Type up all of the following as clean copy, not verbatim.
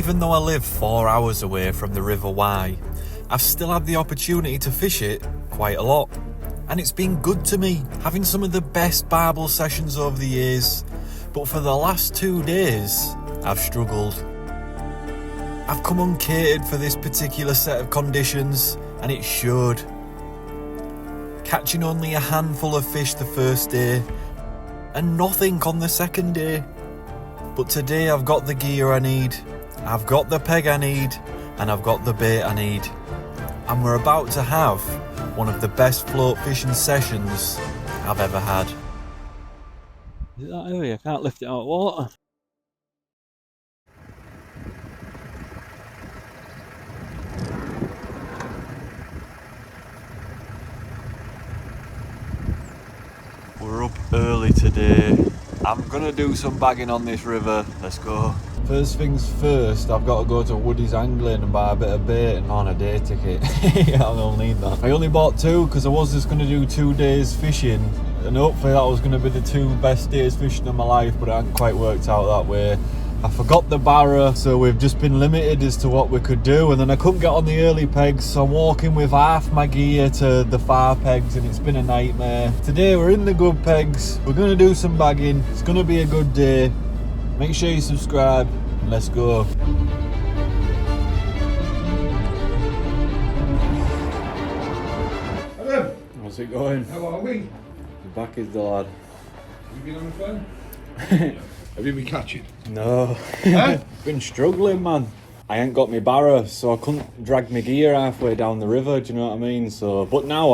Even though I live 4 hours away from the River Wye, I've still had the opportunity to fish it quite a lot. And it's been good to me, having some of the best barbel sessions over the years. But for the last 2 days, I've struggled. I've come uncatered for this particular set of conditions, and it showed. Catching only a handful of fish the first day, and nothing on the second day. But today I've got the gear I need, I've got the peg I need, and I've got the bait I need. And we're about to have one of the best float fishing sessions I've ever had. Is it that heavy? I can't lift it out of water. We're up early today. I'm gonna do some bagging on this river. Let's go. First things first, I've got to go to Woody's Angling and buy a bit of bait and on a day ticket. I don't need that. I only bought 2 because I was just going to do 2 days fishing, and hopefully that was going to be the 2 best days fishing of my life, but it hadn't quite worked out that way. I forgot the barra, so we've just been limited as to what we could do, and then I couldn't get on the early pegs, so I'm walking with half my gear to the far pegs, and it's been a nightmare. Today we're in the good pegs, we're going to do some bagging, it's going to be a good day. Make sure you subscribe, and let's go. Hello. How's it going? How are we? Back is the lad. Have you been on the phone? Have you been catching? No. Huh? Been struggling, man. I ain't got my barra, so I couldn't drag my gear halfway down the river, do you know what I mean? So, but now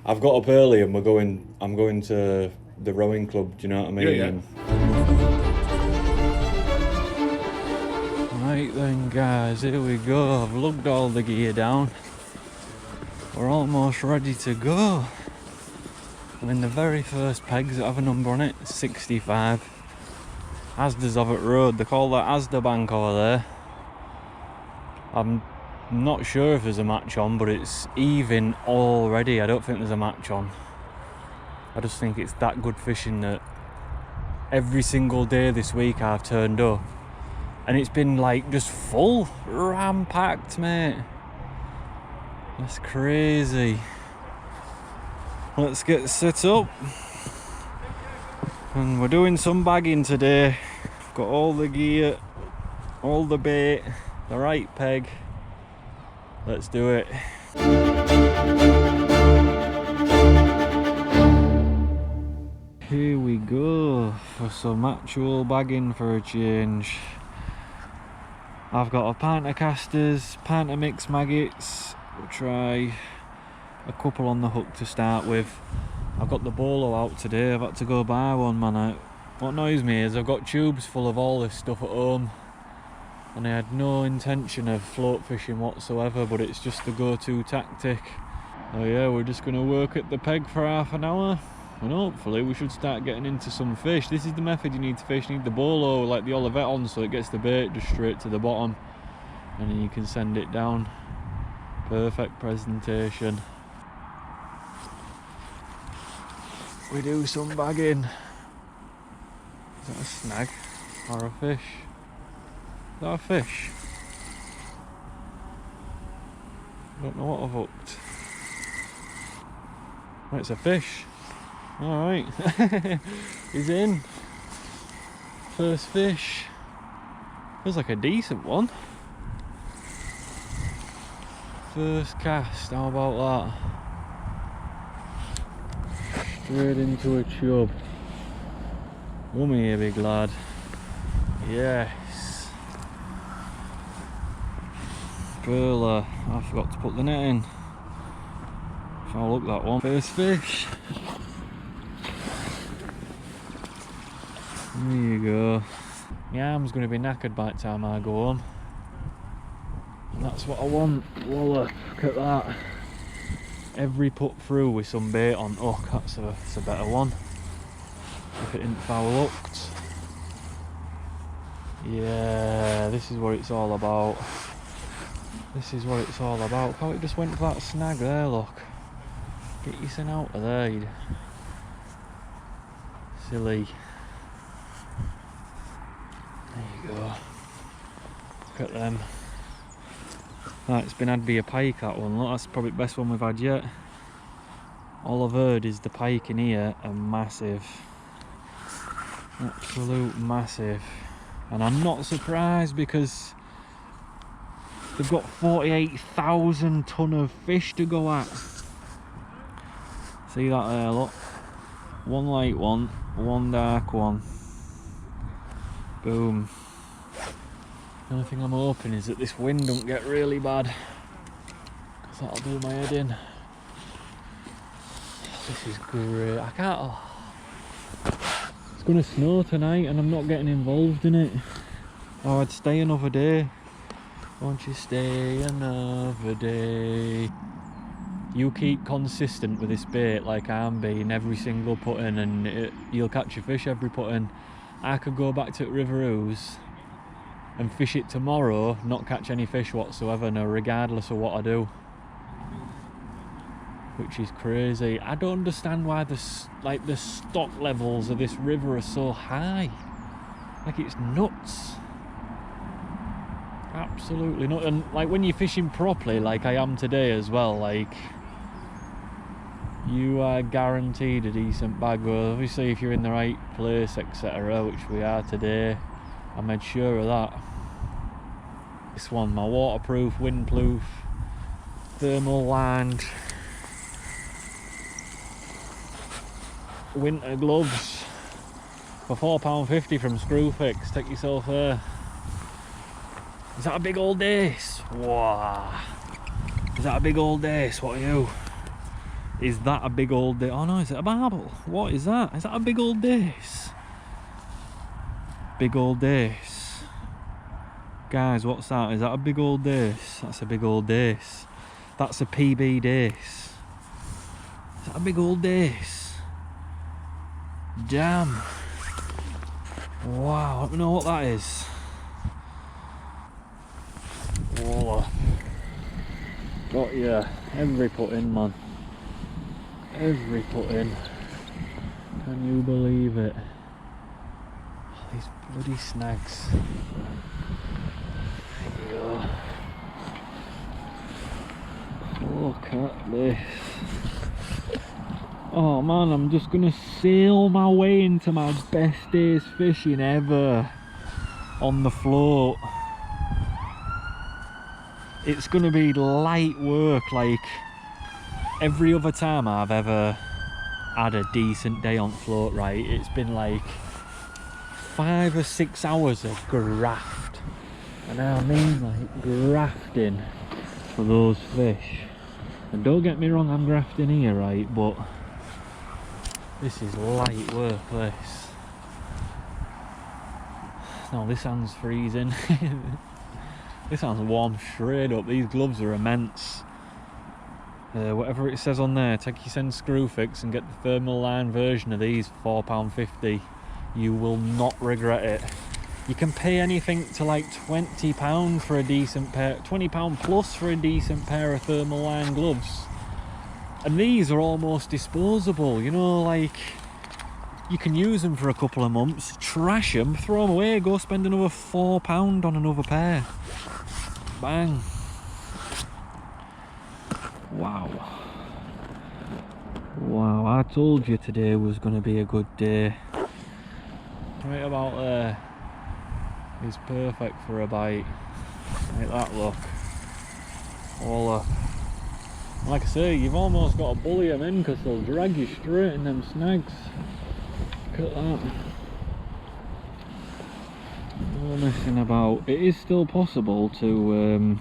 I've got up early and I'm going to the rowing club, do you know what I mean? Yeah. Right then guys, here we go. I've lugged all the gear down. We're almost ready to go. I mean, the very first pegs that have a number on it, 65. Asda's Ovett Road, they call that Asda Bank over there. I'm not sure if there's a match on, but it's even already. I don't think there's a match on. I just think it's that good fishing that every single day this week I've turned up and it's been like just full, ram-packed, mate. That's crazy. Let's get set up. And we're doing some bagging today. Got all the gear, all the bait, the right peg. Let's do it. Here we go for some actual bagging for a change. I've got a pint of casters, pint of mixed maggots. We'll try a couple on the hook to start with. I've got the bolo out today. I've had to go buy one, man. What annoys me is I've got tubes full of all this stuff at home, and I had no intention of float fishing whatsoever, but it's just the go-to tactic. So yeah, we're just going to work at the peg for half an hour, and hopefully we should start getting into some fish. This is the method you need to fish. You need the bolo like the Olivet on, so it gets the bait just straight to the bottom, and then you can send it down. Perfect presentation. We do some bagging. Is that a snag or a fish? Is that a fish? I don't know what I've hooked. Oh, it's a fish. Alright. He's in. First fish. Feels like a decent one. First cast, how about that? Straight into a chub. Come here, big lad. Yes. Burler. I forgot to put the net in. I'll look that one. First fish. There you go. My arm's going to be knackered by the time I go home. And that's what I want. Wallop. Look at that. Every put through with some bait on hook, that's a better one. If it didn't foul hooked. Yeah, this is what it's all about. This is what it's all about. Look how it just went for that snag there, look. Get your son out of there, you silly. There you go. Look at them. Right, it's been had by a pike, that one. Look, that's probably the best one we've had yet. All I've heard is the pike in here are massive. Absolute massive. And I'm not surprised because they've got 48,000 tonne of fish to go at. See that there, look. One light one, one dark one. Boom. The only thing I'm hoping is that this wind don't get really bad, because that'll do my head in. This is great. I can't... Oh. It's going to snow tonight and I'm not getting involved in it. Oh, I'd stay another day. Won't you stay another day? You keep consistent with this bait like I'm being every single put-in, and you'll catch a fish every put-in. I could go back to River Ouse and fish it tomorrow, not catch any fish whatsoever, no, regardless of what I do. Which is crazy. I don't understand why the stock levels of this river are so high. Like, it's nuts. Absolutely nuts. And like when you're fishing properly, like I am today as well, like, you are guaranteed a decent bag. Well, obviously if you're in the right place, etc., which we are today, I made sure of that. This one, my waterproof, windproof, thermal lined winter gloves for £4.50 from Screwfix. Take yourself there. Is that a big old dace? Wow. Is that a big old dace? What are you? Is that a big old dace? Oh no, is it a barbel? What is that? Is that a big old dace? Big old dace. Guys, what's that? Is that a big old dace? That's a big old dace. That's a PB dace. Is that a big old dace? Damn. Wow, let me know what that is. Whoa. Got ya. Every put in, man. Every put in. Can you believe it? Oh, these bloody snags. There you go. Look at this. Oh man, I'm just gonna sail my way into my best day's fishing ever on the float. It's gonna be light work, like every other time I've ever had a decent day on float, right? It's been like 5 or 6 hours of graft. And I mean like grafting for those fish. And don't get me wrong, I'm grafting here, right? But this is light work, this. No, this hand's freezing. This hand's warm straight up. These gloves are immense. Whatever it says on there, take your send Screwfix and get the thermal line version of these for £4.50. You will not regret it. You can pay anything to like £20 for a decent pair, £20 plus for a decent pair of thermal line gloves. And these are almost disposable, you know, like you can use them for a couple of months, trash them, throw them away, go spend another £4 on another pair. Bang. Wow. Wow, I told you today was going to be a good day. Right about there is perfect for a bite. Like that, look. All like I say, you've almost got to bully them in because they'll drag you straight in them snags. Look at that. No messing about. It is still possible to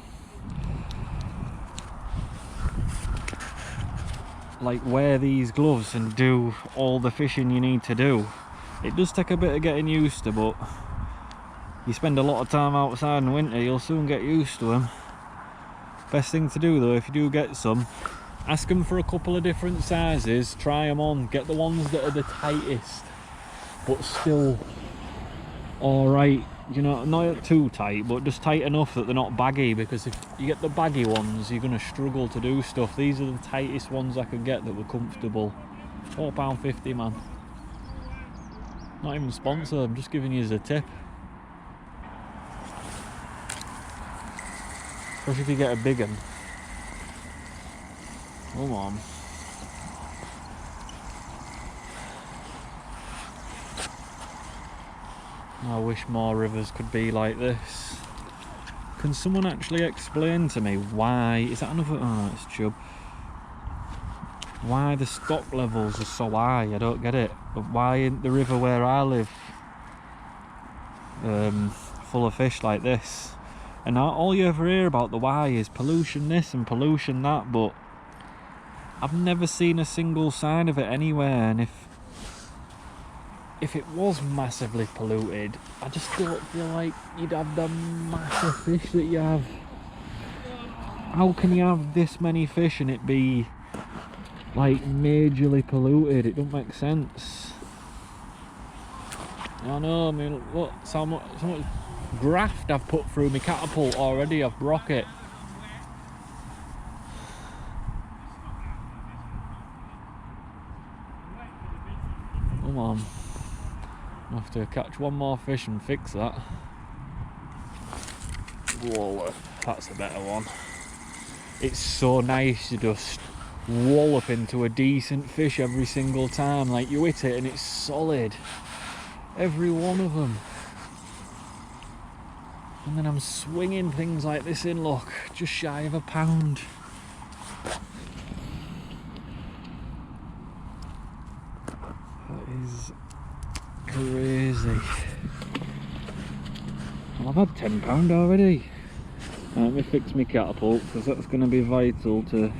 like wear these gloves and do all the fishing you need to do. It does take a bit of getting used to, but you spend a lot of time outside in winter, you'll soon get used to them. Best thing to do though, if you do get some, ask them for a couple of different sizes, try them on, get the ones that are the tightest but still alright, you know, not too tight but just tight enough that they're not baggy, because if you get the baggy ones you're going to struggle to do stuff. These are the tightest ones I could get that were comfortable. £4.50, man. Not even sponsored, I'm just giving you as a tip. Especially if you get a big one. Come on. I wish more rivers could be like this. Can someone actually explain to me why, is that another, oh it's chub, why the stock levels are so high? I don't get it. But why isn't the river where I live full of fish like this? And all you ever hear about the why is pollution this and pollution that, but I've never seen a single sign of it anywhere. And if it was massively polluted, I just don't feel like you'd have the massive fish that you have. How can you have this many fish and it be like majorly polluted? It don't make sense. I know, I mean, look, so much graft I've put through my catapult already off rocket. Come on. I'll have to catch one more fish and fix that. Whoa, that's a better one. It's so nice to just wallop into a decent fish every single time. Like, you hit it and it's solid. Every one of them. And then I'm swinging things like this in, look, just shy of £1. That is crazy. Well, I've had £10 already. Let me fix my catapult because that's going to be vital to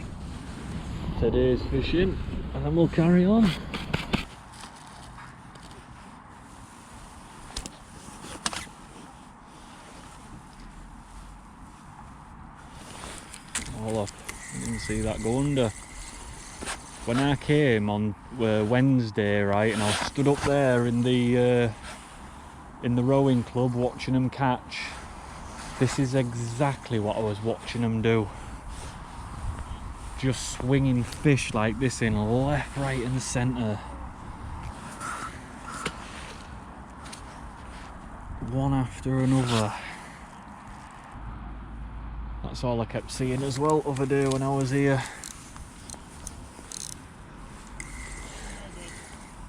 today's fishing, and then we'll carry on. All up, you can see that go under. When I came on Wednesday, right, and I stood up there in the rowing club watching them catch, this is exactly what I was watching them do. Just swinging fish like this in left, right and centre. One after another. That's all I kept seeing as well other day when I was here.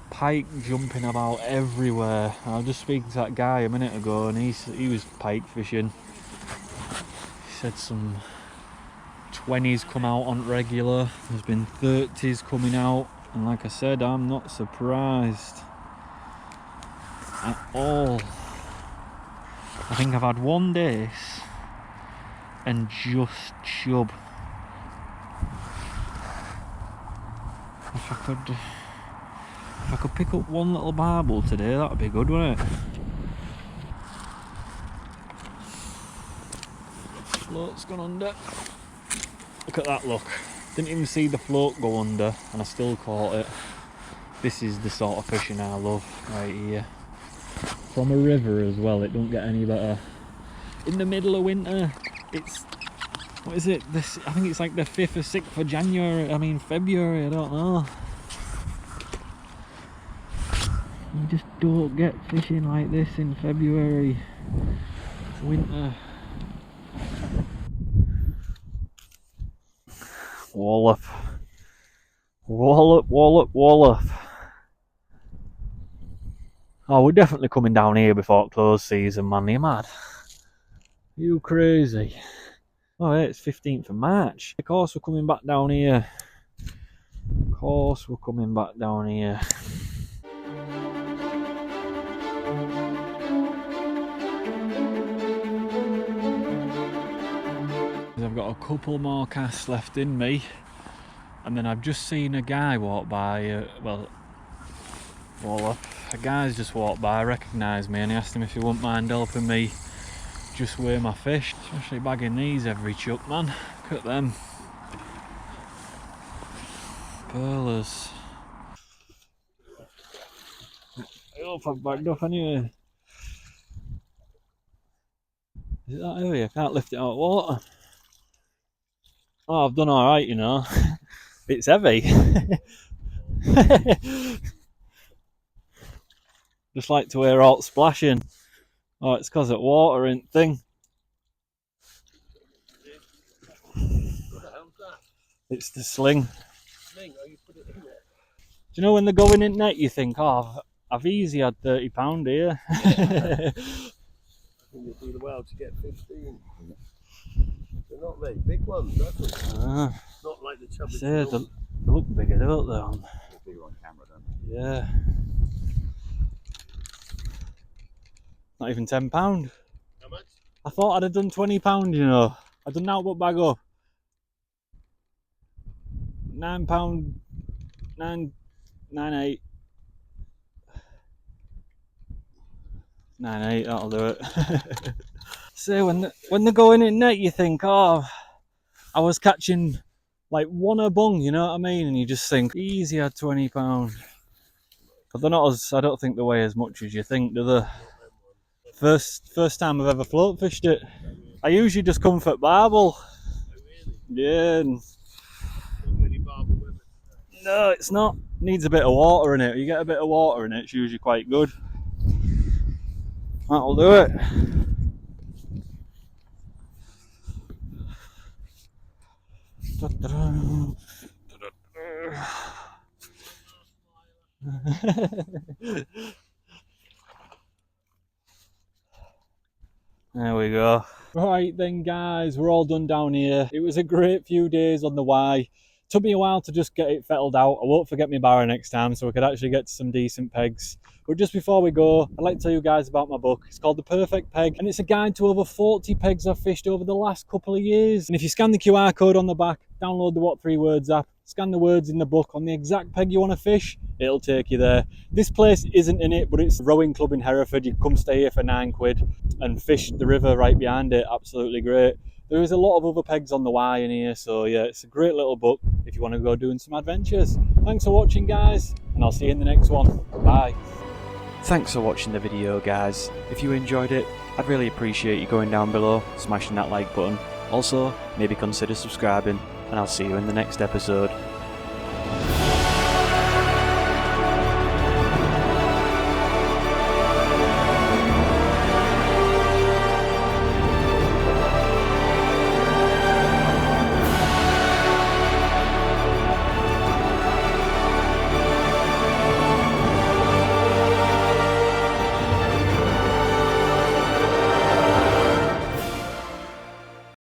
Pike jumping about everywhere. I was just speaking to that guy a minute ago and he was pike fishing. He said some 20s come out on regular, there's been 30s coming out, and like I said, I'm not surprised at all. I think I've had one dace and just chub. If I could pick up one little barbel today, that'd be good, wouldn't it? Float's gone under. Look at that, look. Didn't even see the float go under and I still caught it. This is the sort of fishing I love right here. From a river as well, it don't get any better. In the middle of winter, it's, what is it? This, I think it's like the 5th or 6th of January, I mean February, I don't know. You just don't get fishing like this in February. It's winter. Wallop. Wallop, wallop, wallop. Oh, we're definitely coming down here before close season, man. You mad? You crazy? Oh, yeah, it's 15th of March. Of course we're coming back down here. Of course we're coming back down here. I've got a couple more casts left in me, and then I've just seen a guy walk by, a guy's just walked by, recognised me, and he asked him if he wouldn't mind helping me just weigh my fish, especially bagging these every chuck, man. Look at them. Pearlers. I hope I've bagged up anyway. Is it that heavy? I can't lift it out of water. Oh, I've done alright, you know. It's heavy. Just like to hear all splashing. Oh, it's because of water and thing. It's the sling. Do you know when they're going in net, you think, oh, I've easy had £30 here. I think you'll do well to get 15. They're not very big ones, that's all. Not like the chubby They look bigger, don't they? bigger on camera, don't Yeah. Not even £10. How much? I thought I'd have done £20, you know. I've done that, but bag up. £9, 9.98. 9.8, that'll do it. So when they're going in net, you think, oh, I was catching like one a bung, you know what I mean? And you just think, easy had £20. But they're not as, I don't think they weigh as much as you think, do they? First time I've ever float fished it. I usually just comfort barbel. Yeah. No, it's not. Needs a bit of water in it. You get a bit of water in it, it's usually quite good. That'll do it. There we go. Right then guys, we're all done down here. It was a great few days on the Y. Took me a while to just get it fettled out. I won't forget my barra next time so we could actually get to some decent pegs. But just before we go, I'd like to tell you guys about my book. It's called The Perfect Peg, and it's a guide to over 40 pegs I've fished over the last couple of years. And if you scan the QR code on the back, download the What 3 Words app, scan the words in the book on the exact peg you want to fish, it'll take you there. This place isn't in it, but it's a rowing club in Hereford. You can come stay here for £9 and fish the river right behind it. Absolutely great. There is a lot of other pegs on the Y in here, so yeah, it's a great little book if you want to go doing some adventures. Thanks for watching guys, and I'll see you in the next one. Bye. Thanks for watching the video guys. If you enjoyed it, I'd really appreciate you going down below, smashing that like button. Also, maybe consider subscribing, and I'll see you in the next episode.